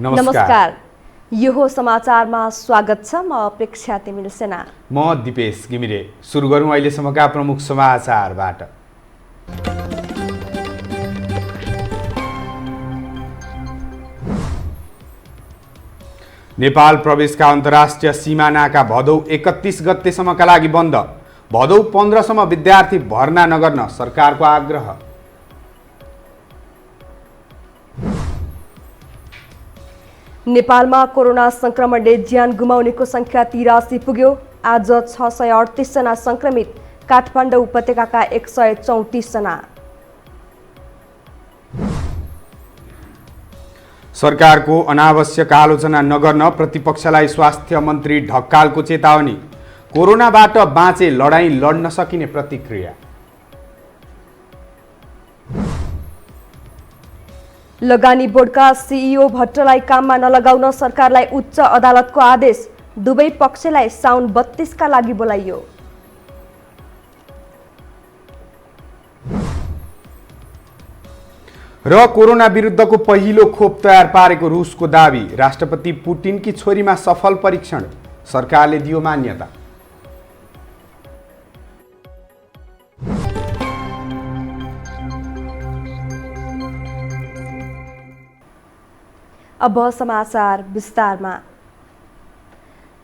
नमस्कार। यो हो समाचारमा स्वागत छ। म अपेक्षा तिमिल सेना। म दिपेश घिमिरे। सुरु गरौँ अहिलेसम्मका प्रमुख समाचारबाट। नेपाल प्रवेशका अन्तर्राष्ट्रिय सीमानाका भदौ 31 गतेसम्मका लागि बन्द। भदौ 15 सम्म विद्यार्थी भर्ना नगर्न सरकारको आग्रह। नेपालमा कोरोना संक्रमणले ज्यान गुमाउनेको संख्या 83 पुग्यो। आज 638 जना संक्रमित। काठमाडौँ उपत्यकाका 134 जना। सरकारको अनावश्यक आलोचना नगर्न प्रतिपक्षलाई स्वास्थ्य मन्त्री ढकालको चेतावनी। कोरोनाबाट बाँचे लडाईँ लड्न सकिने प्रतिक्रिया। लगानी बोर्डका सीईओ भट्टलाई काममा नलगाउन सरकारलाई उच्च अदालतको आदेश। दुवै पक्षलाई साउन 32 का लागि बोलाइयो। र कोरोना विरुद्धको पहिलो खोप तयार पारेको रुसको दाबी। राष्ट्रपति पुटिनकी छोरीमा सफल परीक्षण। सरकारले दियो मान्यता। अब समाचार विस्तारमा।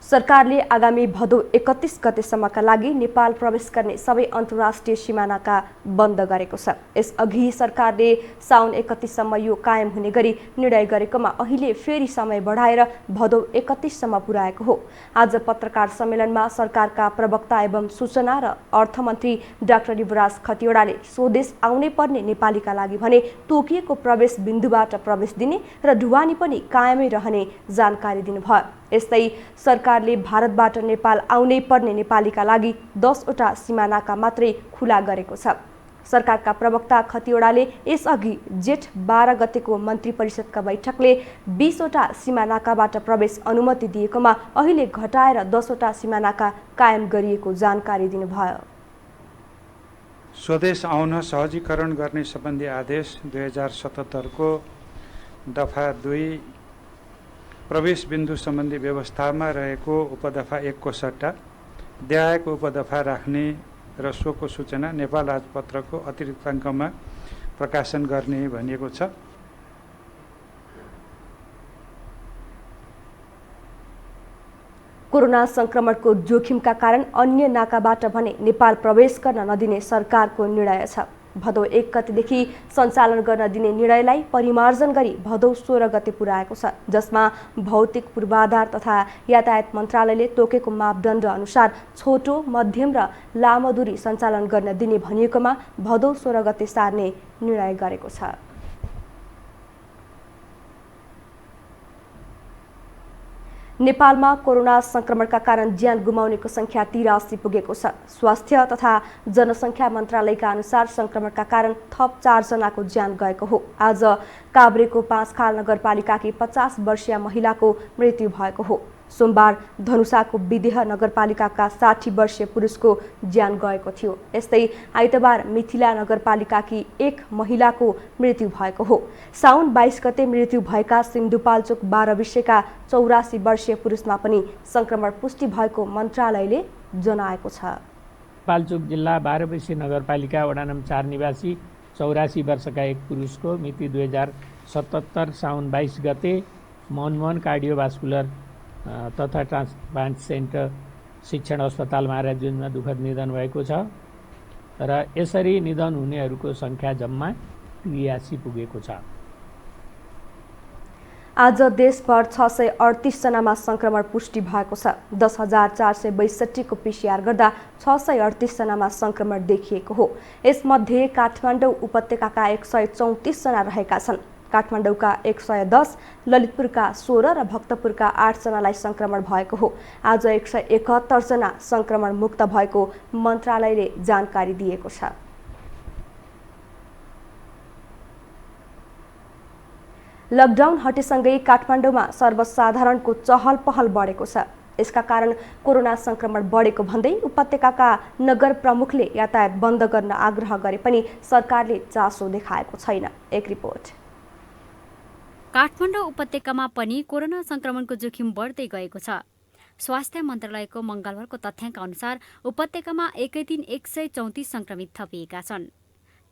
सरकारले आगामी भदौ 31 गतेसम्मका लागि नेपाल प्रवेश गर्ने सबै अन्तर्राष्ट्रिय सीमानाका बन्द गरेको छ। यसअघि सरकारले साउन 31 सम्म यो कायम हुने गरी निर्णय गरेकोमा अहिले फेरि समय बढाएर भदौ 31 सम्म पुर्याएको हो। आज पत्रकार सम्मेलनमा सरकारका प्रवक्ता एवं सूचना र अर्थमन्त्री डाक्टर युवराज खतिवडाले स्वदेश आउनै पर्ने नेपालीका लागि भने तोकिएको प्रवेश बिन्दुबाट प्रवेश दिने र ढुवानी पनि कायमै रहने जानकारी दिनुभयो। यस्तै सरकारले भारतबाट नेपाल आउनै पर्ने नेपालीका लागि 10 वटा सीमानाका मात्रै खुला गरेको छ। सरकारका प्रवक्ता खतिवडाले यसअघि जेठ 12 गतेको मन्त्री परिषदका बैठकले 20 वटा सीमानाकाबाट प्रवेश अनुमति दिएकोमा अहिले घटाएर 10 वटा सीमानाका कायम गरिएको जानकारी दिनुभयो। स्वदेश आउन सहजीकरण गर्ने सम्बन्धी आदेश 2077 को दफा 2 प्रवेश बिन्दु सम्बन्धी व्यवस्थामा रहेको उपदफा 1 को सट्टा देहायको उपदफा राख्ने र सोको सूचना नेपाल राजपत्रको अतिरिक्त अङ्कमा प्रकाशन गर्ने भनिएको छ। कोरोना संक्रमणको जोखिमका कारण अन्य नाकाबाट भने नेपाल प्रवेश गर्न नदिने सरकारको निर्णय छ। भदौ 1 गतेदेखि सञ्चालन गर्न दिने निर्णयलाई परिमार्जन गरी भदौ 16 गते पुर्याएको छ, जसमा भौतिक पूर्वाधार तथा यातायात मन्त्रालयले तोकेको मापदण्ड अनुसार छोटो, मध्यम र लामो दूरी सञ्चालन गर्न दिने भनिएकोमा भदौ 16 गते सार्ने निर्णय गरेको छ। नेपालमा कोरोना संक्रमणका कारण ज्यान गुमाउनेको संख्या 83 पुगेको छ। स्वास्थ्य तथा जनसङ्ख्या मन्त्रालयका अनुसार संक्रमणका कारण थप 4 जनाको ज्यान गएको हो। आज काभ्रेको 5 खाल नगरपालिकाकी 50 वर्षीय महिलाको मृत्यु भएको हो। सोमबार धनुषाको विदेह नगरपालिकाका 60 वर्षीय पुरुषको ज्यान गएको थियो। यस्तै आइतबार मिथिला नगरपालिकाकी 1 महिलाको मृत्यु भएको हो। साउन 22 गते मृत्यु भएका सिन्धुपाल्चोक 12 विषयका 84 वर्षीय पुरुषमा पनि संक्रमण पुष्टि भएको मन्त्रालयले जनाएको छ। पाल्चोक जिल्ला 12 विषय नगरपालिका वडा नम्बर 4 निवासी 84 वर्षका 1 पुरुषको मिति 2077 साउन 22 गते मनमोहन कार्डियोभास्कुलर तथा ट्रान्सप्लान्ट सेन्टर शिक्षण अस्पताल महाराजगञ्जमा दुःखद निधन भएको छ र यसरी निधन हुनेहरूको संख्या जम्मा 83 पुगेको छ। आज देशभर 638 जनामा संक्रमण पुष्टि भएको छ। 10,462 को PCR गर्दा 638 जनामा संक्रमण देखिएको हो। यसमध्ये काठमाडौँ उपत्यकाका 134 जना रहेका छन्। काठमाडौँका 110, ललितपुरका 16 र भक्तपुरका 8 जनालाई संक्रमण भएको हो। आज 171 जना संक्रमण मुक्त भएको मन्त्रालयले जानकारी दिएको छ। लकडाउन हटेसँगै काठमाडौँमा सर्वसाधारणको चहल पहल बढेको छ। यसका कारण कोरोना संक्रमण बढेको भन्दै उपत्यकाका नगर प्रमुखले यातायात बन्द गर्न आग्रह गरे पनि सरकारले चासो देखाएको छैन। एक रिपोर्ट। काठमाडौँ उपत्यकामा पनि कोरोना संक्रमणको जोखिम बढ्दै गएको छ। स्वास्थ्य मन्त्रालयको मंगलबारको तथ्याङ्क अनुसार उपत्यकामा एकै दिन 134 संक्रमित थपिएका छन्।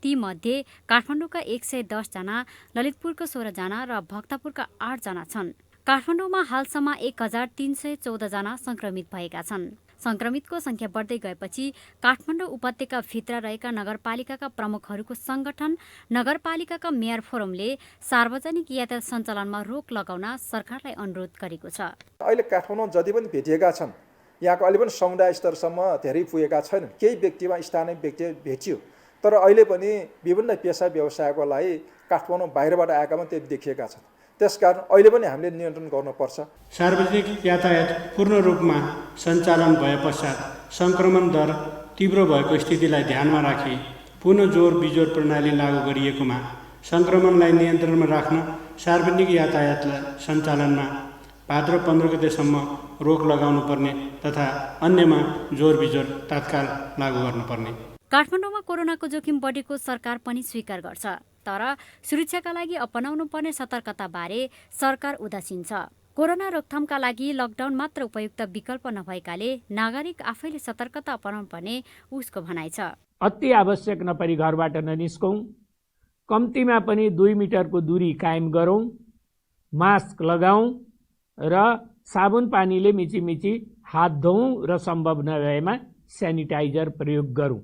तीमध्ये काठमाडौँका 110 जना, ललितपुरका 16 जना र भक्तपुरका 8 जना छन्। काठमाडौँमा हालसम्म 1314 जना संक्रमित भएका छन्। संक्रमितको संख्या बढ्दै गएपछि काठमाडौँ उपत्यकाभित्र रहेका नगरपालिकाका प्रमुखहरूको संगठन नगरपालिकाका मेयर फोरमले सार्वजनिक यातायात सञ्चालनमा रोक लगाउन सरकारलाई अनुरोध गरेको छ। अहिले काठमाडौँ जति पनि भेटिएका छन्, यहाँको अहिले पनि समुदाय स्तरसम्म धेरै पुगेका छैनन्। केही व्यक्तिमा स्थानीय व्यक्ति भेटियो, तर अहिले पनि विभिन्न पेसा व्यवसायको लागि काठमाडौँ बाहिरबाट आएका पनि त्यही देखिएका छन्। त्यसकारण अहिले पनि हामीले नियन्त्रण गर्नुपर्छ। सार्वजनिक यातायात पूर्ण रूपमा सञ्चालन भए पश्चात सङ्क्रमण दर तीव्र भएको स्थितिलाई ध्यानमा राखी पुनः जोर बिजोर प्रणाली लागू गरिएकोमा सङ्क्रमणलाई नियन्त्रणमा राख्न सार्वजनिक यातायात सञ्चालनमा भाद्र 15 गतेसम्म रोक लगाउनुपर्ने तथा अन्यमा जोर बिजोर तत्काल लागू गर्नुपर्ने। काठमाडौँमा कोरोनाको जोखिम बढेको सरकार पनि स्वीकार गर्छ, तर सुरक्षाका लागि अपनाउनु पर्ने सतर्कताबारे सरकार उदासीन छ। कोरोना रोकथामका लागि लकडाउन मात्र उपयुक्त विकल्प नभएकाले नागरिक आफैले सतर्कता अपनाउनु पर्ने उसको भनाइ छ। अति आवश्यक नपरी घरबाट ननिस्कौँ, कम्तीमा पनि 2 मिटरको दूरी कायम गरौँ, मास्क लगाऊँ र साबुन पानीले मिचिमिची हात धोऊँ र सम्भव नभएमा सेनिटाइजर प्रयोग गरौँ।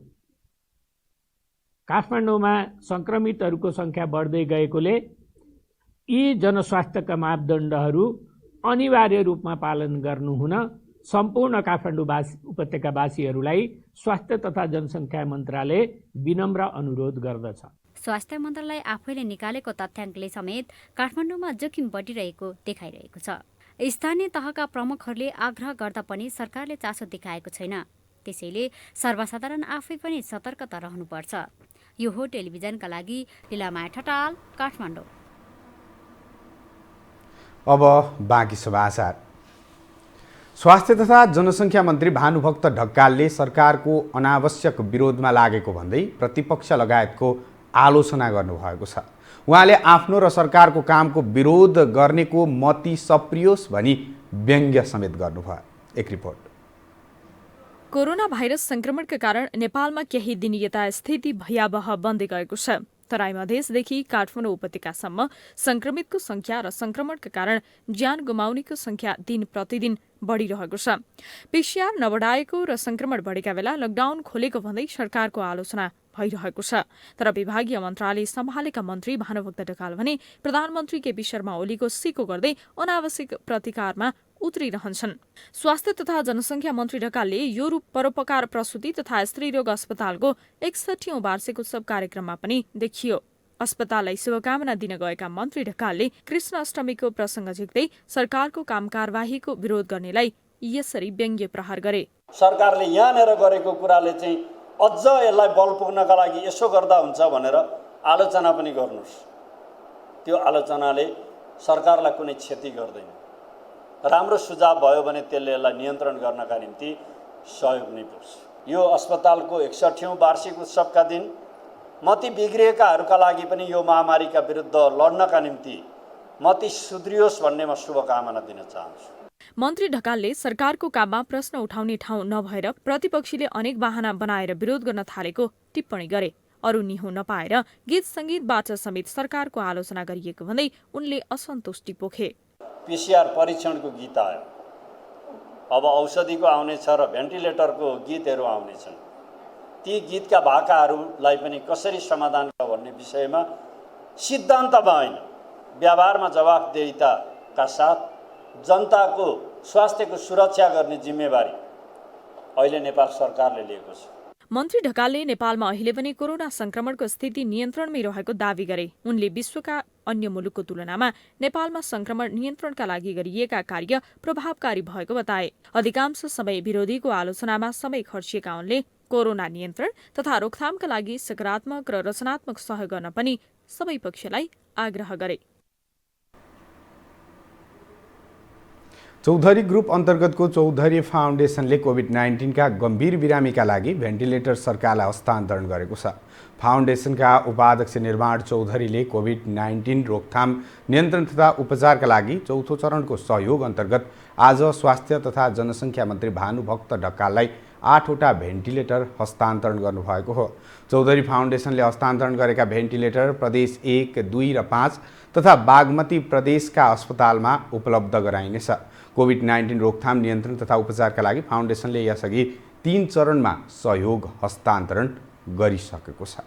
काठमाडौँमा संक्रमितहरूको संख्या बढ्दै गएकोले यी जनस्वास्थ्यका मापदण्डहरू अनिवार्य रूपमा पालन गर्नुहुन सम्पूर्ण काठमाडौँ उपत्यकावासीहरूलाई स्वास्थ्य तथा जनसङ्ख्या मन्त्रालय विनम्र अनुरोध गर्दछ। स्वास्थ्य मन्त्रालय आफैले निकालेको तथ्याङ्कले समेत काठमाडौँमा जोखिम बढिरहेको देखाइरहेको छ। स्थानीय तहका प्रमुखहरूले आग्रह गर्दा पनि सरकारले चासो देखाएको छैन। त्यसैले सर्वसाधारण आफै पनि सतर्कता रहनुपर्छ। यो हो टेलिभिजनका लागि लीलामाया ठटाल, काठमाडौँ। अब बाँकी समाचार। स्वास्थ्य तथा जनसङ्ख्या मन्त्री भानुभक्त ढकालले सरकारको अनावश्यक विरोधमा लागेको भन्दै प्रतिपक्ष लगायतको आलोचना गर्नुभएको छ। उहाँले आफ्नो र सरकारको कामको विरोध गर्नेको मती सप्रियोस् भनी व्यङ्ग्य समेत गर्नुभयो। एक रिपोर्ट। कोरोना भाइरस संक्रमणका कारण नेपालमा केही दिन यथास्थिति भयावह बन्दै गएको छ। तराई मधेसदेखि काठमाडौँ उपत्यकासम्म संक्रमितको संख्या र संक्रमणका कारण ज्यान गुमाउनेको संख्या दिन प्रतिदिन बढ़िरहेको छ। पीसीआर नबढाएको र संक्रमण बढेका बेला लकडाउन खोलेको भन्दै सरकारको आलोचना भइरहेको छ। तर विभागीय मन्त्रालय सम्हालेका मन्त्री भानुभक्त ढकाल भने प्रधानमन्त्री केपी शर्मा ओलीको सिको गर्दै अनावश्यक प्रतिकारमा उत्रिरहन्छन्। स्वास्थ्य तथा जनसङ्ख्या मन्त्री ढकालले यो परोपकार प्रसुति तथा स्त्रीरोग अस्पतालको 61औं वार्षिक उत्सव कार्यक्रममा पनि देखियो। अस्पताललाई शुभकामना दिन गएका मन्त्री ढकालले कृष्ण अष्टमीको प्रसंग झिक्दै सरकारको काम कारवाहीको विरोध गर्नेलाई यसरी व्यङ्ग्य प्रहार गरे। सरकारले यहाँनिर गरेको कुराले चाहिँ अझ यसलाई बल पुग्नका लागि यसो गर्दा हुन्छ भनेर आलोचना पनि गर्नुहोस्। त्यो आलोचनाले सरकारलाई कुनै क्षति गर्दैन। राम्रो सुझाव भयो भने त्यसले यसलाई नियन्त्रण गर्नका निम्ति सहयोग नै पुग्छ। यो अस्पतालको 61औं वार्षिक उत्सवका दिन मती बिग्रिएकाहरूका लागि पनि यो महामारीका विरुद्ध लड्नका निम्ति मती सुध्रियोस् भन्ने म शुभकामना दिन चाहन्छु। मन्त्री ढकालले सरकारको काममा प्रश्न उठाउने ठाउँ नभएर प्रतिपक्षीले अनेक बहाना बनाएर विरोध गर्न थालेको टिप्पणी गरे। अरू निहुँ नपाएर गीत सङ्गीतबाट समेत सरकारको आलोचना गरिएको भन्दै उनले असन्तुष्टि पोखे। पीसीआर परीक्षणको गीत आयो, अब औषधिको आउनेछ र भेन्टिलेटरको गीतहरू आउनेछन्। ती गीतका भाकाहरूलाई पनि कसरी समाधान गर्छ भन्ने विषयमा सिद्धान्तमा होइन, व्यवहारमा जवाफदेहिताका साथ जनताको स्वास्थ्यको सुरक्षा गर्ने जिम्मेवारी अहिले नेपाल सरकारले लिएको छ। मन्त्री ढकालले नेपालमा अहिले पनि कोरोना संक्रमणको स्थिति नियन्त्रणमै रहेको दावी गरे। उनले विश्वका अन्य मुलुकको तुलनामा नेपालमा संक्रमण नियन्त्रणका लागि गरिएका कार्य प्रभावकारी भएको बताए। अधिकांश समय विरोधीको आलोचनामा समय खर्चिएका उनले कोरोना नियन्त्रण तथा रोकथामका लागि सकारात्मक र रचनात्मक सहयोग गर्न पनि सबै पक्षलाई आग्रह गरे। चौधरी ग्रुप अन्तर्गतको चौधरी फाउन्डेसनले कोभिड-19का गम्भीर बिरामीका लागि भेन्टिलेटर सरकारलाई हस्तान्तरण गरेको छ। फाउन्डेसनका उपाध्यक्ष निर्माण चौधरीले कोभिड-19 रोकथाम, नियन्त्रण तथा उपचारका लागि चौथो चरणको सहयोग अन्तर्गत आज स्वास्थ्य तथा जनसङ्ख्या मन्त्री भानुभक्त ढकाललाई 8वटा भेन्टिलेटर हस्तान्तरण गर्नुभएको हो। चौधरी फाउन्डेसनले हस्तान्तरण गरेका भेन्टिलेटर प्रदेश 1, 2 र 5 तथा बागमती प्रदेशका अस्पतालमा उपलब्ध गराइनेछ। कोभिड-19 रोकथाम, नियन्त्रण तथा उपचारका लागि फाउन्डेसनले यसअघि 3 चरणमा सहयोग हस्तान्तरण गरिसकेको छ।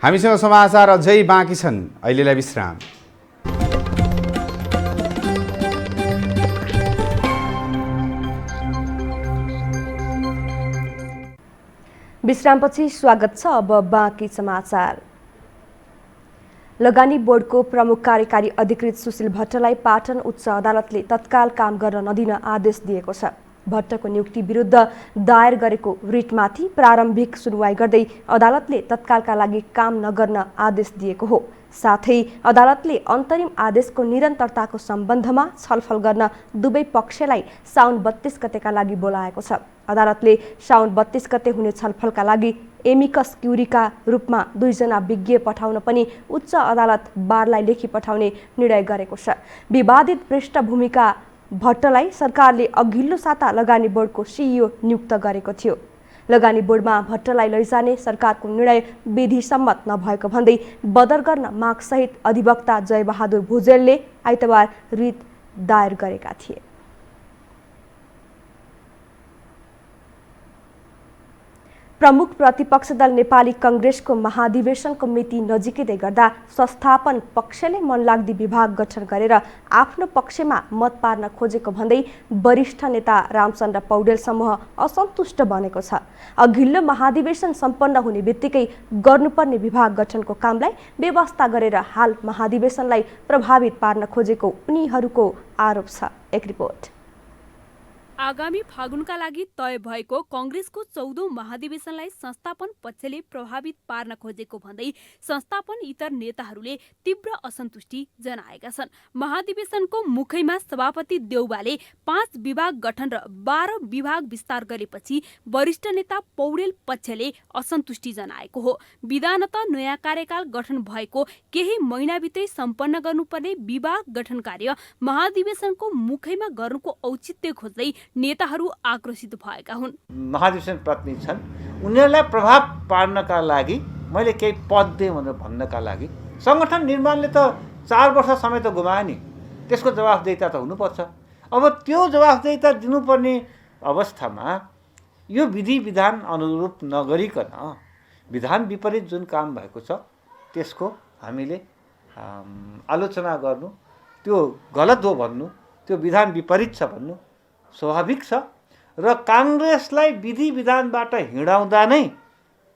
हामीसँग समाचार अझै बाँकी छन्, अहिलेलाई विश्राम। विश्रामपछि स्वागत छ। अब बाँकी समाचार। लगानी बोर्डको प्रमुख कार्यकारी अधिकृत सुशील भट्टलाई पाटन उच्च अदालतले तत्काल काम गर्न नदिन आदेश दिएको छ। भट्टको नियुक्ति विरुद्ध दायर गरेको रिटमाथि प्रारम्भिक सुनवाई गर्दै अदालतले तत्कालका लागि काम नगर्न आदेश दिएको हो। साथै अदालतले अन्तरिम आदेशको निरन्तरताको सम्बन्धमा छलफल गर्न दुवै पक्षलाई साउन 32 गतेका लागि बोलाएको छ। अदालतले साउन 32 गते हुने छलफलका लागि एमिकस क्युरीका रूपमा 2 जना विज्ञ पठाउन पनि उच्च अदालत बारलाई लेखी पठाउने निर्णय गरेको छ। विवादित पृष्ठभूमिका भट्टलाई सरकारले अघिल्लो साता लगानी बोर्डको सिइओ नियुक्त गरेको थियो। लगानी बोर्डमा भट्टलाई लैजाने सरकारको निर्णय विधिसम्मत नभएको भन्दै बदर गर्न मागसहित अधिवक्ता जयबहादुर भुजेलले आइतबार रिट दायर गरेका थिए। प्रमुख प्रतिपक्ष दल नेपाली कांग्रेसको महाधिवेशनको मिति नजिकै गर्दा संस्थापन पक्षले मनलाग्दी विभाग गठन गरेर आफ्नो पक्षमा मत पार्न खोजेको भन्दै वरिष्ठ नेता रामचन्द्र पौडेल समूह असन्तुष्ट बनेको छ। अघिल्लो महाधिवेशन सम्पन्न हुने बित्तिकै गर्नुपर्ने विभाग गठनको कामलाई व्यवस्था गरेर हाल महाधिवेशनलाई प्रभावित पार्न खोजेको उनीहरूको आरोप छ। एक रिपोर्ट। आगामी फागुनका लागि तय भएको कांग्रेसको 14औं महाधिवेशनलाई संस्थापन पक्षले प्रभावित पार्न खोजेको भन्दै संस्थापन इतर नेताहरूले तीव्र असन्तुष्टि जनाएका छन्। महाधिवेशनको मुखैमा सभापति देउबाले 5 विभाग गठन र 12 विभाग विस्तार गरेपछि वरिष्ठ नेता पौडेल पक्षले असन्तुष्टि जनाएको हो। विधानत नयाँ कार्यकाल गठन भएको केही महिनाभित्रै सम्पन्न गर्नुपर्ने विभाग गठन कार्य महाधिवेशनको मुखैमा गर्नुको औचित्य खोज्दै नेताहरू आक्रोशित भएका हुन्। महाधिवेशन प्रतिनिधि छन्, उनीहरूलाई प्रभाव पार्नका लागि मैले केही पद दिएँ भनेर भन्नका लागि संगठन निर्माणले त 4 वर्ष समय त गुमायो नि, त्यसको जवाफदेहिता त हुनुपर्छ। अब त्यो जवाफदेहिता दिनुपर्ने अवस्थामा यो विधि विधान अनुरूप नगरिकन विधान विपरीत जुन काम भएको छ त्यसको हामीले आलोचना गर्नु, त्यो गलत हो भन्नु, त्यो विधान विपरीत छ भन्नु स्वाभाविक छ र कांग्रेसलाई विधि विधानबाट हिँडाउँदा नै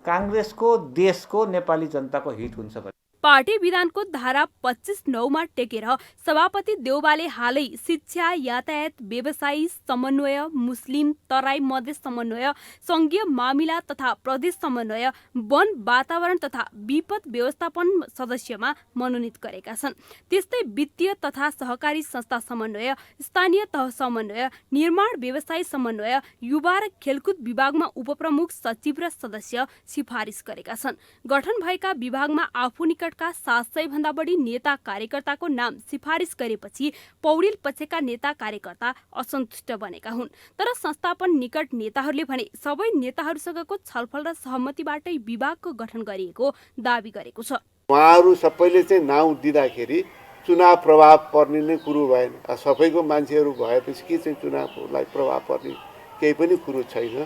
कांग्रेसको, देशको, नेपाली जनताको हित हुन्छ भने पार्टी विधानको धारा 25(9) मा टेकेर सभापति देउबाले हालै शिक्षा, यातायात, व्यवसायी समन्वय, मुस्लिम तराई मधेस समन्वय, संघीय मामिला तथा प्रदेश समन्वय, वन वातावरण तथा विपद व्यवस्थापन सदस्यमा मनोनित गरेका छन्। त्यस्तै वित्तीय तथा सहकारी संस्था समन्वय, स्थानीय तह समन्वय, निर्माण व्यवसाय समन्वय, युवा र खेलकुद विभागमा उपप्रमुख सचिव र सदस्य सिफारिस गरेका छन्। गठन भएका विभागमा आफू निकटका 700 भन्दा बढी नेता कार्यकर्ताको नाम सिफारिस गरेपछि पौडेल पक्षका नेता कार्यकर्ता असन्तुष्ट बनेका हुन्। तर संस्थापन निकट नेताहरूले भने सबै नेताहरूसँगको छलफल र सहमतिबाटै विभागको गठन गरिएको दावी गरेको छ। उहाँहरू सबैले चाहिँ नाउँ दिँदाखेरि चुनाव प्रभाव पर्ने नै कुरो भएन। सबैको मान्छेहरू भएपछि के चाहिँ चुनावलाई प्रभाव पर्ने केही पनि कुरो छैन।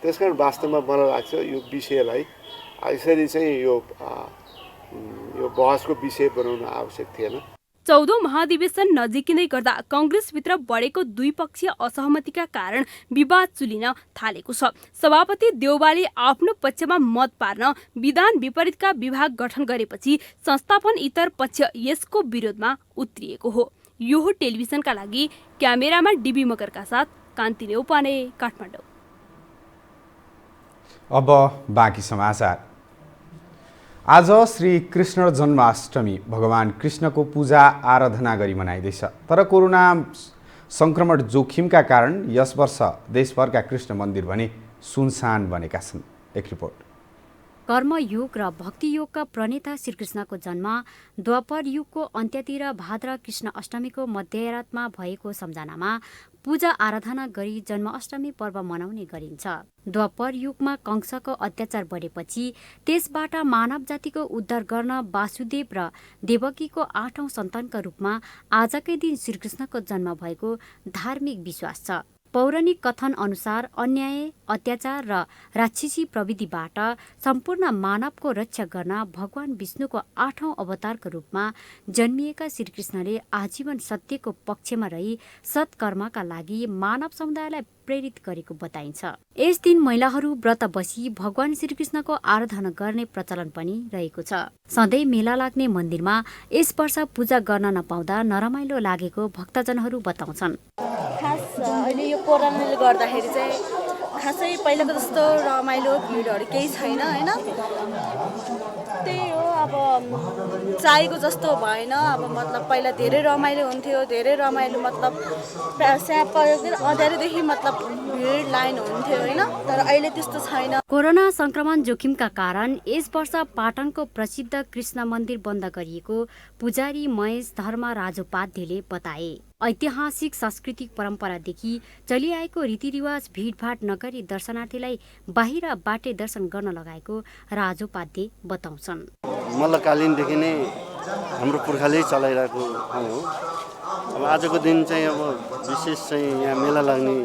त्यसकारण वास्तवमा मलाई लाग्छ यो विषयलाई यसरी चाहिँ यो बहसको विषय बनाउन आवश्यक थिएन। 14औं महाधिवेशन नजिकिँदै गर्दा कांग्रेसभित्र बढेको द्विपक्षीय असहमतिका कारण विवाद चुलिन थालेको छ। सभापति देउबाले आफ्नो पक्षमा मत पार्न विधान विपरीतका विभाग गठन गरेपछि संस्थापन इतर पक्ष यसको विरोधमा उत्रिएको हो। यो हो टेलिभिजनका लागि क्यामेरामा डीबी मगरका साथ कान्ति नेउपाने, काठमाडौँ। अब बाँकी समाचार। आज श्री कृष्ण जन्माष्टमी भगवान कृष्णको पूजा आराधना गरी मनाइँदैछ। तर कोरोना संक्रमण जोखिमका कारण यस वर्ष देशभरका कृष्ण मन्दिर भने सुनसान बनेका छन्। एक रिपोर्ट। कर्मयोग र भक्तियोगका प्रणेता श्रीकृष्णको जन्म द्वापर युगको अन्त्यतिर भाद्र कृष्ण अष्टमीको मध्यरातमा भएको सम्झनामा पूजा आराधना गरी जन्माष्टमी पर्व मनाउने गरिन्छ। द्वापर युगमा कंसको अत्याचार बढेपछि त्यसबाट मानव जातिको उद्धार गर्न वासुदेव र देवकीको 8औं सन्तानका रूपमा आजकै दिन श्रीकृष्णको जन्म भएको धार्मिक विश्वास छ। पौराणिक कथन अनुसार अन्याय, अत्याचार र राक्षसी प्रविधिबाट सम्पूर्ण मानवको रक्षा गर्न भगवान विष्णुको 8औं अवतारको रूपमा जन्मिएका श्रीकृष्णले आजीवन सत्यको पक्षमा रही सत्कर्मका लागि मानव समुदायलाई प्रेरित गरेको बताइन्छ। यस दिन महिलाहरू व्रत बसी भगवान श्रीकृष्णको आराधना गर्ने प्रचलन पनि रहेको छ। सधैँ मेला लाग्ने मन्दिरमा यस वर्ष पूजा गर्न नपाउँदा नरमाइलो लागेको भक्तजनहरू बताउँछन्। खास अहिले यो कोरोनाले गर्दाखेरि चाहिँ खासै पहिलाको जस्तो रमाइलो भिडहरू केही छैन हैन। त्यही हो, अब चाहेको जस्तो भएन। अब मतलब पहिला धेरै रमाइलो हुन्थ्यो, धेरै रमाइलो मतलब अँध्यारोदेखि मतलब भिड लाइन हुन्थ्यो हैन। तर अहिले त्यस्तो छैन। कोरोना संक्रमण जोखिमका कारण यस वर्ष पाटनको प्रसिद्ध कृष्ण मन्दिर बन्द गरिएको पुजारी महेश धर्म राजोपाध्यले बताए। ऐतिहासिक सांस्कृतिक परम्परादेखि चलिआएको रीतिरिवाज भिडभाड नगरी दर्शनार्थीलाई बाहिरबाटै दर्शन गर्न लगाएको राजोपाध्याय बताउँछन्। मल्लकालीनदेखि नै हाम्रो पुर्खाले चलाइरहेको हो। अब आजको दिन चाहिँ अब विशेष चाहिँ यहाँ मेला लाग्ने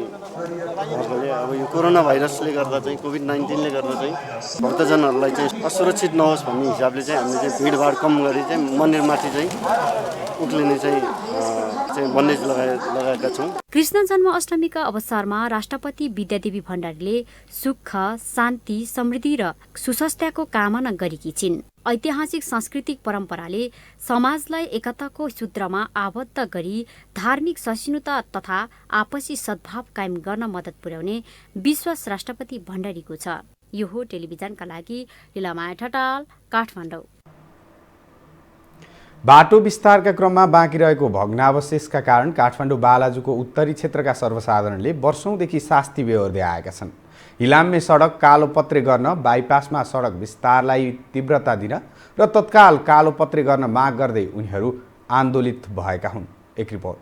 अब यो कोरोना भाइरसले गर्दा चाहिँ कोभिड-19ले गर्दा चाहिँ भक्तजनहरूलाई चाहिँ असुरक्षित नहोस् भन्ने हिसाबले चाहिँ हामीले चाहिँ भिडभाड कम गरी चाहिँ मन्दिरमाथि चाहिँ उक्लिने चाहिँ बन्देज लगाएका छौँ। कृष्ण जन्म अष्टमीका अवसरमा राष्ट्रपति विद्यादेवी भण्डारीले सुख, शान्ति, समृद्धि र सुस्वास्थ्यको कामना गरेकी छिन्। ऐतिहासिक सांस्कृतिक परम्पराले समाजलाई एकताको सूत्रमा आबद्ध गरी धार्मिक सहिष्णुता तथा आपसी सद्भाव कायम गर्न मद्दत पुर्याउने विश्वास राष्ट्रपति भण्डारीको छ। यो हो टेलिभिजनका लागि लीलामाया ठटाल, काठमाडौँ। बाटो विस्तारका क्रममा बाँकी रहेको भग्नावशेषका कारण काठमाडौँ बालाजुको उत्तरी क्षेत्रका सर्वसाधारणले वर्षौंदेखि शास्ति बेहोर्दै आएका छन्। हिलाम्मे सडक कालोपत्रे गर्न, बाइपासमा सडक विस्तारलाई तीव्रता दिन र तत्काल कालोपत्रे गर्न माग गर्दै उनीहरू आन्दोलित भएका हुन्। एक रिपोर्ट।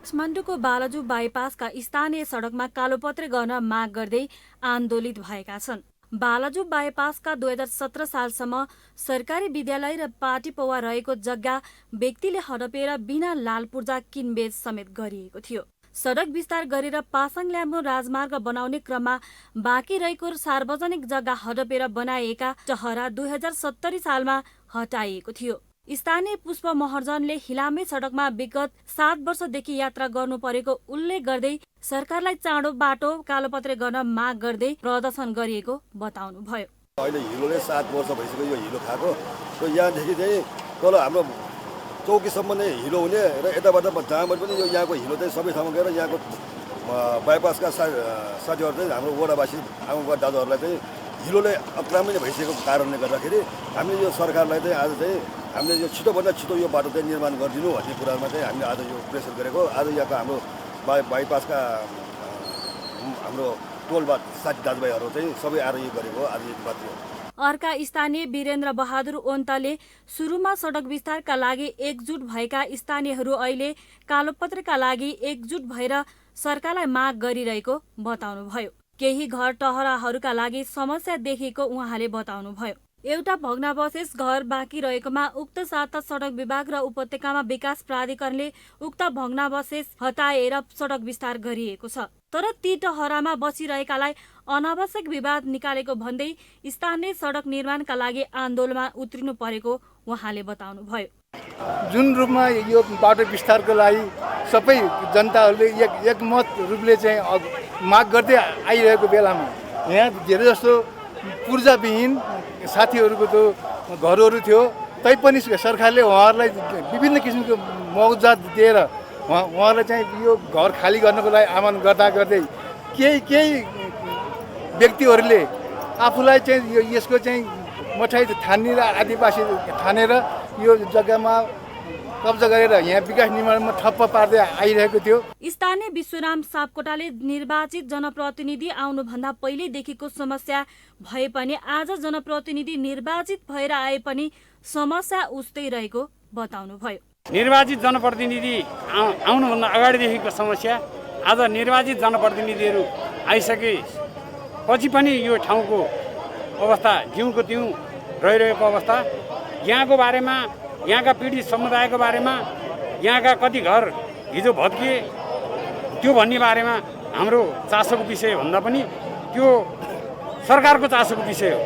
काठमाडौँको बालाजु बाइपासका स्थानीय सडकमा कालोपत्रे गर्न माग गर्दै आन्दोलित भएका छन्। बालाजु बाइपासका 2017 सालसम्म सरकारी विद्यालय र पार्टी पौवा रहेको जग्गा व्यक्तिले हडपेर बिना लाल पूर्जा किनबेच समेत गरिएको थियो। सडक विस्तार गरेर पासाङ ल्याम्बो राजमार्ग बनाउने क्रममा बाँकी रहेको सार्वजनिक जग्गा हडपेर बनाइएका चहरा 2070 सालमा हटाइएको थियो। स्थानीय पुष्प महर्जनले हिलामे सडकमा विगत 7 वर्षदेखि यात्रा गर्नु परेको उल्लेख गर्दै सरकारलाई चाँडो बाटो कालोपत्रे गर्न माग गर्दै प्रदर्शन गरिएको बताउनु भयो। अहिले हिलोले 7 वर्ष भइसक्यो यो हिलो खाएको। र यहाँदेखि चाहिँ तल हाम्रो चौकीसम्म नै हिलो हुने र यताबाट जहाँबाट पनि यो यहाँको हिलो चाहिँ सबै ठाउँमा गएर यहाँको बाइपासका साथीहरू चाहिँ हाम्रो वडावासी आमाबुबा दाजुहरूलाई चाहिँ हिलोले अक्रामी भइसकेको कारणले गर्दाखेरि हामीले यो सरकारलाई चाहिँ आज चाहिँ हामीले यो छिटोभन्दा छिटो यो बाटो चाहिँ निर्माण गरिदिनु भन्ने कुरामा चाहिँ हामीले आज यो प्रेसर गरेको। आज यहाँको हाम्रो बाइपासका हाम्रो टोलबाट साथी दाजुभाइहरू चाहिँ सबै आएर यो गरेको आज यो बात हो। अर्का स्थानीय वीरेन्द्र बहादुर ओन्ताले सुरुमा सडक विस्तारका लागि एकजुट भएका स्थानीयहरू अहिले कालोपत्रेका लागि एकजुट भएर सरकारलाई माग गरिरहेको बताउनुभयो। केही घर टहराहरूका लागि समस्या देखिएको उहाँले बताउनुभयो। एउटा भग्नावशेष घर बाँकी रहेकोमा उक्त साता सडक विभाग र उपत्यकामा विकास प्राधिकरणले उक्त भग्नावशेष हटाएर सडक विस्तार गरिएको छ। तर ती टहरामा बसिरहेकालाई अनावश्यक विवाद निकालेको भन्दै स्थानीय सडक निर्माणका लागि आन्दोलनमा उत्रिनु परेको उहाँले बताउनुभयो। जुन रूपमा यो बाटो विस्तारको लागि सबै जनताहरूले एकमत रूपले चाहिँ माग गर्दै आइरहेको बेलामा यहाँ धेरै जस्तो पूर्जाविहीन साथीहरूको त घरहरू थियो, तैपनि सरकारले उहाँहरूलाई विभिन्न किसिमको मुआवजा दिएर उहाँहरूलाई चाहिँ यो घर खाली गर्नको लागि आह्वान गर्दै केही व्यक्तिहरूले आफूलाई चाहिँ यसको चाहिँ मठाई ठानेर आदिवासी ठानेर यो जग्गामा कब्जा गरेर यहाँ विकास निर्माणमा ठप्प पार्दै आइरहेको थियो। स्थानीय विश्वराम सापकोटाले निर्वाचित जनप्रतिनिधि आउनुभन्दा पहिलेदेखिको समस्या भए पनि आज जनप्रतिनिधि निर्वाचित भएर आए पनि समस्या उस्तै रहेको बताउनुभयो। निर्वाचित जनप्रतिनिधि आउनुभन्दा अगाडिदेखिको समस्या आज निर्वाचित जनप्रतिनिधिहरू आइसकेपछि पनि यो ठाउँको अवस्था जिउँको तिउँ रहिरहेको अवस्था, यहाँको बारेमा, यहाँका पीडित समुदायको बारेमा, यहाँका कति घर हिजो भत्किए त्यो भन्ने बारेमा हाम्रो चासोको विषय भन्दा पनि त्यो सरकारको चासोको विषय हो।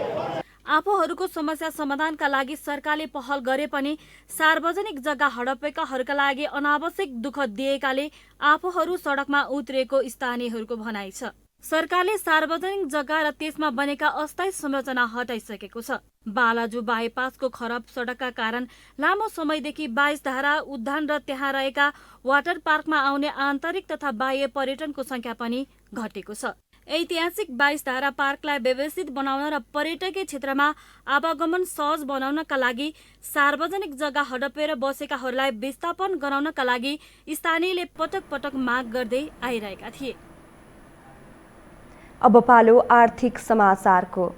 आफूहरूको समस्या समाधानका लागि सरकारले पहल गरे पनि सार्वजनिक जग्गा हडपेकाहरूका लागि अनावश्यक दुःख दिएकाले आफूहरू सडकमा उत्रिएको स्थानीयहरूको भनाइ छ। सरकारले सार्वजनिक जग्गा र त्यसमा बनेका अस्थायी संरचना हटाइसकेको छ। बालाजु बाइपासको खराब सडकका कारण लामो समयदेखि 22 धारा उद्यान र त्यहाँ रहेका वाटर पार्कमा आउने आन्तरिक तथा बाह्य पर्यटनको संख्या पनि घटेको छ। ऐतिहासिक 22 धारा पार्कलाई व्यवस्थित बनाउन र पर्यटकीय क्षेत्रमा आवागमन सहज बनाउनका लागि सार्वजनिक जग्गा हडपेर बसेकाहरूलाई विस्थापन गराउनका लागि स्थानीयले पटक पटक माग गर्दै आइरहेका थिए। अब पालो आर्थिक समाचारको।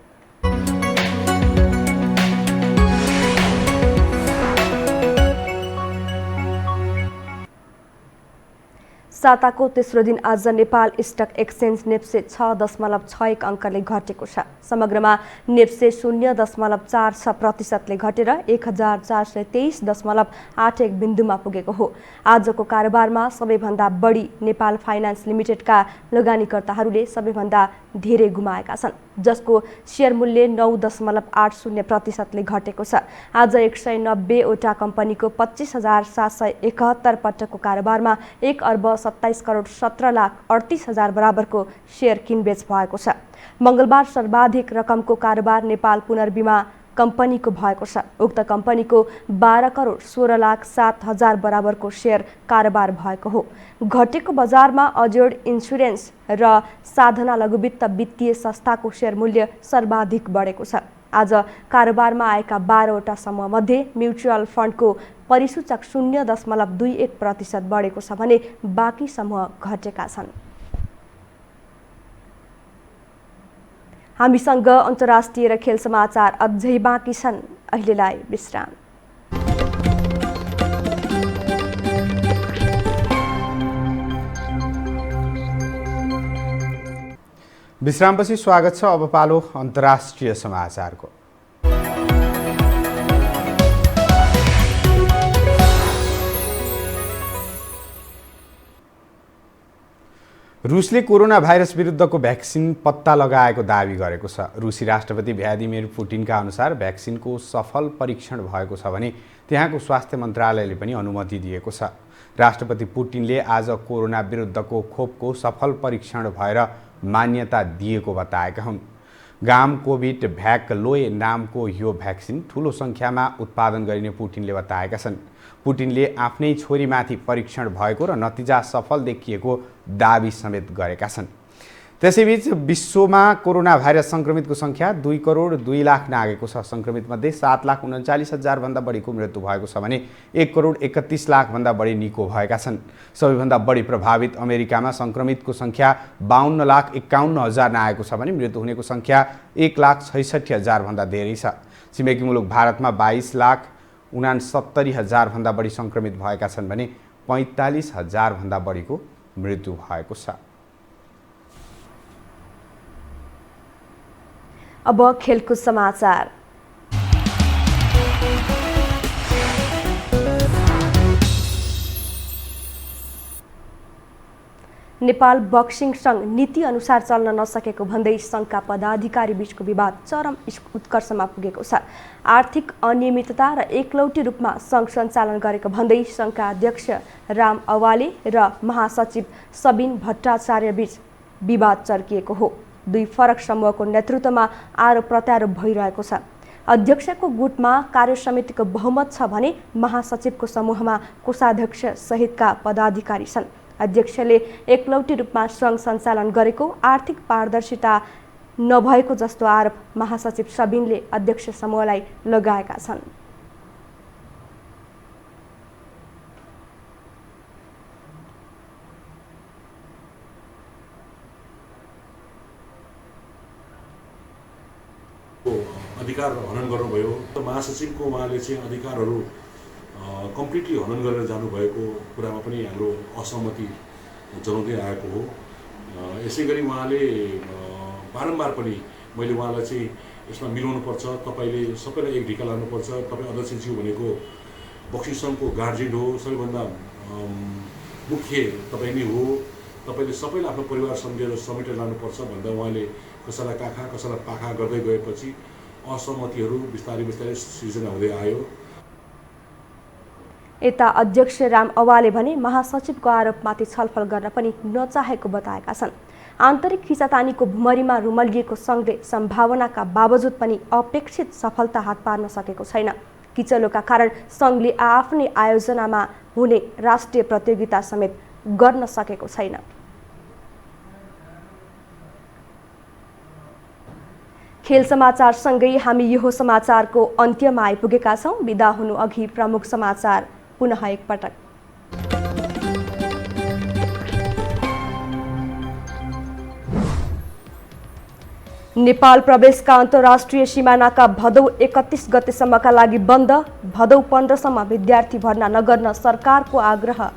साताको तेस्रो दिन आज नेपाल स्टक एक्सचेन्ज नेप्से 6.61 अङ्कले घटेको छ। समग्रमा नेप्से 0.46% घटेर 1423.81 बिन्दुमा पुगेको हो। आजको कारोबारमा सबैभन्दा बढी नेपाल फाइनान्स लिमिटेडका लगानीकर्ताहरूले सबैभन्दा धेरै गुमाएका छन्, जसको शेयर मूल्य 9.80% घटेको छ। आज 190 वटा कम्पनीको 25,771 पटकको कारोबारमा 1,27,17,38,000 बराबरको शेयर किनबेच भएको छ। मंगलबार सर्वाधिक रकमको कारोबार नेपाल पुनर्बिमा कम्पनीको भएको छ। उक्त कम्पनीको 12,16,07,000 बराबरको शेयर कारोबार भएको हो। घटेको बजारमा अजोड इन्स्योरेन्स र साधना लघुवित्त वित्तीय संस्थाको शेयर मूल्य सर्वाधिक बढेको छ। आज कारोबारमा आएका 12 वटा समूहमध्ये म्युचुअल फन्डको परिसूचक 0.21% बढेको छ भने बाँकी समूह घटेका छन्। हामीसँग अन्तर्राष्ट्रिय र खेल समाचार अझै बाँकी छन्। अहिलेलाई विश्राम। विश्रामपछि स्वागत छ। अब पालो अन्तर्राष्ट्रिय समाचारको। रुसले कोरोना भाइरस विरुद्धको भ्याक्सिन पत्ता लगाएको दावी गरेको छ। रुसी राष्ट्रपति भ्लादिमिर पुटिनका अनुसार भ्याक्सिनको सफल परीक्षण भएको छ भने त्यहाँको स्वास्थ्य मन्त्रालयले पनि अनुमति दिएको छ। राष्ट्रपति पुटिनले आज कोरोना विरुद्धको खोपको सफल परीक्षण भएर मान्यता दिएको बताएका हुन्। गाम कोभिड भ्याक लोए नामको यो भ्याक्सिन ठूलो संख्यामा उत्पादन गरिने पुटिनले बताएका छन्। पुटिनले आफ्नै छोरीमाथि परीक्षण भएको र नतिजा सफल देखिएको दावी समेत गरेका छन्। त्यसैबीच विश्वमा कोरोना भाइरस संक्रमितको संख्या 2,02,00,000 नागेको छ। संक्रमितमध्ये 7,39,000 भन्दा बढीको मृत्यु भएको छ भने 1,31,00,000 भन्दा बढी निको भएका छन्। सबैभन्दा बढी प्रभावित अमेरिकामा संक्रमितको संख्या 52,51,000 नागेको छ भने मृत्यु हुनेको संख्या 1,66,000 भन्दा धेरै छ। छिमेकी मुलुक भारतमा 22,69,000 भन्दा बढी संक्रमित भएका छन् भने 45,000 भन्दा बढीको मृत्यु भएको छ। अब खेलकुद समाचार। नेपाल बक्सिङ संघ नीति अनुसार चल्न नसकेको भन्दै संघका पदाधिकारी बीचको विवाद चरम उत्कर्षमा पुगेको छ। आर्थिक अनियमितता र एकलौटी रूपमा संघ सञ्चालन गरेको भन्दै संघका अध्यक्ष राम अवाले र महासचिव सबिन भट्टाचार्य बीच विवाद चर्किएको हो। दुई फरक समूहको नेतृत्वमा आरोप प्रत्यारोप भइरहेको छ। अध्यक्षको गुटमा कार्यसमितिको बहुमत छ भने महासचिवको समूहमा कोषाध्यक्ष सहितका पदाधिकारी छन्। अध्यक्षले एकलौटी रूपमा संघ सञ्चालन गरेको, आर्थिक पारदर्शिता नभएको जस्तो आरोप महासचिव सबिनले अध्यक्ष समूहलाई लगाएका छन्। अधिकार हनन गर्नुभयो। महासचिवको उहाँले चाहिँ अधिकारहरू कम्प्लिटली हनन गरेर जानुभएको कुरामा पनि हाम्रो असहमति जनाउँदै आएको हो। यसै गरी उहाँले बारम्बार पनि मैले उहाँलाई चाहिँ यसमा मिलाउनुपर्छ, तपाईँले सबैलाई एक ढिका लानुपर्छ, तपाईँ अध्यक्षज्यू भनेको बक्सिसङको गार्जियन हो, सबैभन्दा मुख्य तपाईँ नै हो, तपाईँले सबैलाई आफ्नो परिवार सम्झेर समेटेर लानुपर्छ भन्दा उहाँले कसैलाई काखा कसैलाई पाखा गर्दै गएपछि असहमतिहरू बिस्तारै बिस्तारै सृजना हुँदै आयो। यता अध्यक्ष राम अवाले भने महासचिवको आरोपमाथि छलफल गर्न पनि नचाहेको बताएका छन्। आन्तरिक खिचातानीको भुमरीमा रुमलिएको सङ्घले सम्भावनाका बावजुद पनि अपेक्षित सफलता हात पार्न सकेको छैन। किचलोका कारण सङ्घले आफ्नै आयोजनामा हुने राष्ट्रिय प्रतियोगिता समेत गर्न सकेको छैन। खेल समाचार सँगै हामी यो समाचारको अन्त्यमा आइपुगेका छौँ। बिदा हुनु अघि प्रमुख समाचार पुनः एकपटक। नेपाल प्रवेशका अन्तर्राष्ट्रिय सिमानाका भदौ 31 गतेसम्मका लागि बन्द। भदौ 15 सम्म विद्यार्थी भर्ना नगर्न सरकारको आग्रह।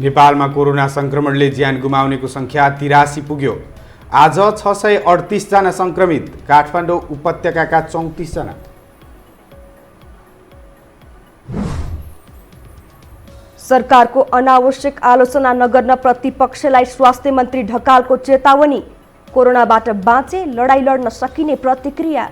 नेपालमा कोरोना संक्रमणले ज्यान गुमाउनेको संख्या 83 पुग्यो। आज 638 जना संक्रमित। काठमाडौँ उपत्यकाका 34 जना। सरकारको अनावश्यक आलोचना नगर्न प्रतिपक्षलाई स्वास्थ्य मन्त्री ढकालको चेतावनी। कोरोनाबाट बाँचे लडाईँ लड्न सकिने प्रतिक्रिया।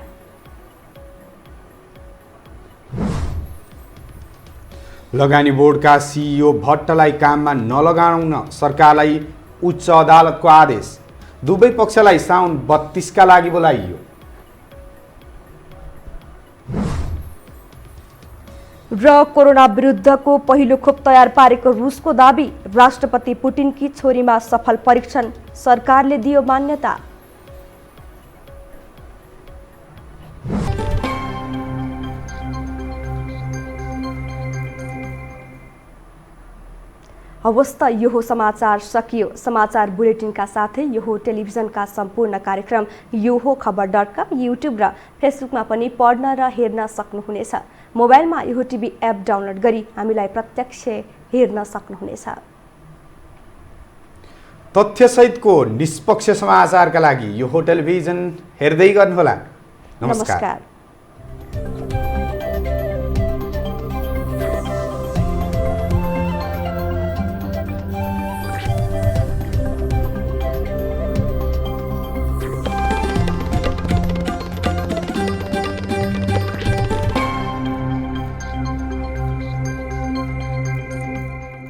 लगानी बोर्डका सिइओ भट्टलाई काममा नलगाउन सरकारलाई उच्च अदालतको आदेश। दुवै पक्षलाई साउन 32 का लागि बोलाइयो। र कोरोना विरुद्धको पहिलो खोप तयार पारेको रुसको दाबी। राष्ट्रपति पुटिनकी छोरीमा सफल परीक्षण, सरकारले दियो मान्यता। हवस् त यो समाचार सकियो। समाचार बुलेटिनका साथै यो टेलिभिजनका सम्पूर्ण कार्यक्रम यो खबर.com, युट्युब र फेसबुकमा पनि पढ्न र हेर्न सक्नुहुनेछ। मोबाइलमा यो टिभी एप डाउनलोड गरी हामीलाई प्रत्यक्ष हेर्न सक्नुहुनेछ। तथ्यसहितको निष्पक्ष समाचारका लागि यो टेलिभिजन हेर्दै गर्नुहोला। नमस्कार।